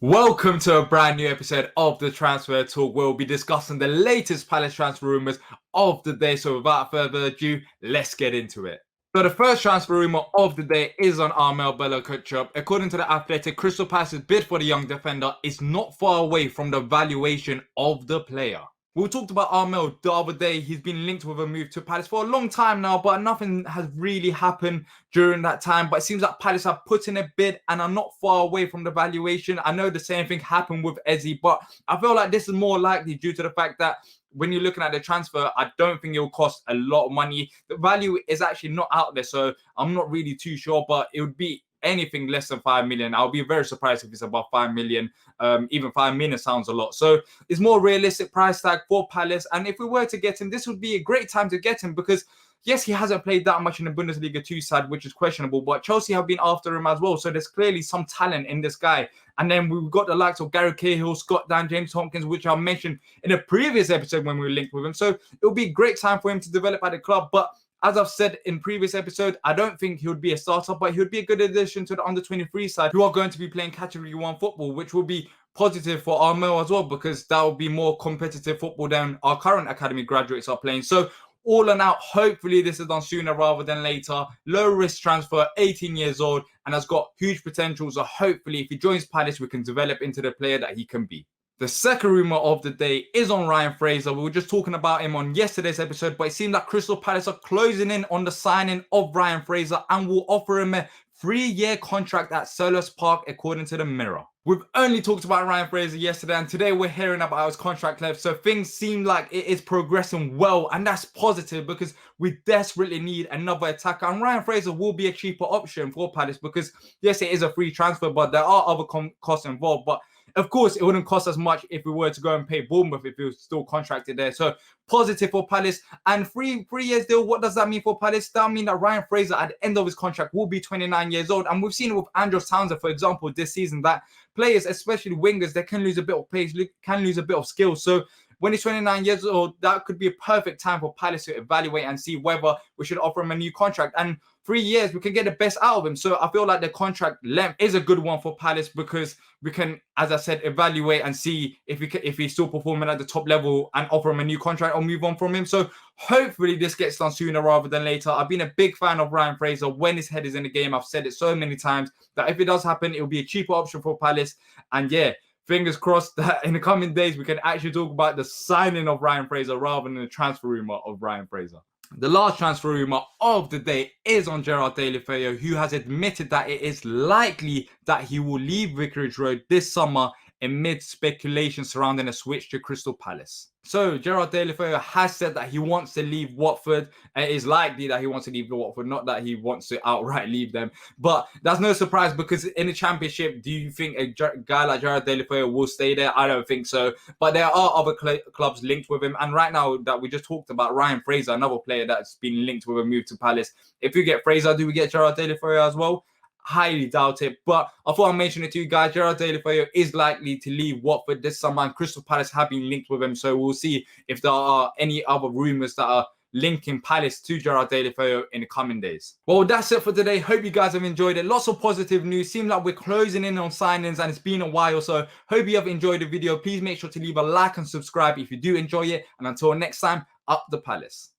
Welcome to a brand new episode of the Transfer Talk. We'll be discussing the latest Palace transfer rumours of the day. So without further ado, let's get into it. So the first transfer rumour of the day is on Armel Bella-Kotchap. According to the Athletic, Crystal Palace's bid for the young defender is not far away from the valuation of the player. We talked about Armel the other day. He's been linked with a move to Palace for a long time now, but nothing has really happened during that time. But it seems like Palace have put in a bid and are not far away from the valuation. I know the same thing happened with Eze, but I feel like this is more likely due to the fact that when you're looking at the transfer, I don't think it will cost a lot of money. The value is actually not out there, so I'm not really too sure, but it would be anything less than 5 million. I'll be very surprised if it's above 5 million. Even 5 million sounds a lot. So it's more realistic price tag for Palace. And if we were to get him, this would be a great time to get him because yes, he hasn't played that much in the Bundesliga 2 side, which is questionable, but Chelsea have been after him as well. So there's clearly some talent in this guy. And then we've got the likes of Gary Cahill, Scott Dan, James Tompkins, which I mentioned in a previous episode when we were linked with him. So it'll be a great time for him to develop at the club. But as I've said in previous episode, I don't think he would be a starter, but he would be a good addition to the under-23 side who are going to be playing Category 1 football, which will be positive for Armel as well because that will be more competitive football than our current academy graduates are playing. So all in out, hopefully this is done sooner rather than later. Low risk transfer, 18 years old, and has got huge potential. So hopefully if he joins Palace, we can develop into the player that he can be. The second rumour of the day is on Ryan Fraser. We were just talking about him on yesterday's episode, but it seems like Crystal Palace are closing in on the signing of Ryan Fraser and will offer him a 3-year contract at Selhurst Park, according to the Mirror. We've only talked about Ryan Fraser yesterday, and today we're hearing about his contract left. So things seem like it is progressing well, and that's positive because we desperately need another attacker. And Ryan Fraser will be a cheaper option for Palace because, yes, it is a free transfer, but there are other costs involved. But of course, it wouldn't cost as much if we were to go and pay Bournemouth if he was still contracted there. So positive for Palace. And three years deal, what does that mean for Palace? That means that Ryan Fraser at the end of his contract will be 29 years old. And we've seen it with Andros Townsend, for example, this season, that players, especially wingers, they can lose a bit of pace, can lose a bit of skill. So when he's 29 years old, that could be a perfect time for Palace to evaluate and see whether we should offer him a new contract. And 3 years, we can get the best out of him. So I feel like the contract length is a good one for Palace because we can, as I said, evaluate and see if he's still performing at the top level and offer him a new contract or move on from him. So hopefully this gets done sooner rather than later. I've been a big fan of Ryan Fraser when his head is in the game. I've said it so many times that if it does happen, it will be a cheaper option for Palace. And yeah, fingers crossed that in the coming days, we can actually talk about the signing of Ryan Fraser rather than the transfer rumour of Ryan Fraser. The last transfer rumour of the day is on Gerard Deulofeu, who has admitted that it is likely that he will leave Vicarage Road this summer amid speculation surrounding a switch to Crystal Palace. So Gerard Deulofeu has said that he wants to leave Watford. It is likely that he wants to leave Watford, not that he wants to outright leave them. But that's no surprise because in the Championship, do you think a guy like Gerard Deulofeu will stay there? I don't think so. But there are other clubs linked with him. And right now that we just talked about Ryan Fraser, another player that's been linked with a move to Palace. If you get Fraser, do we get Gerard Deulofeu as well? Highly doubt it, but I thought I'd mention it to you guys. Gerard Deulofeu is likely to leave Watford this summer, and Crystal Palace have been linked with him. So we'll see if there are any other rumours that are linking Palace to Gerard Deulofeu in the coming days. Well, that's it for today. Hope you guys have enjoyed it. Lots of positive news. Seems like we're closing in on signings, and it's been a while. So hope you have enjoyed the video. Please make sure to leave a like and subscribe if you do enjoy it. And until next time, up the Palace.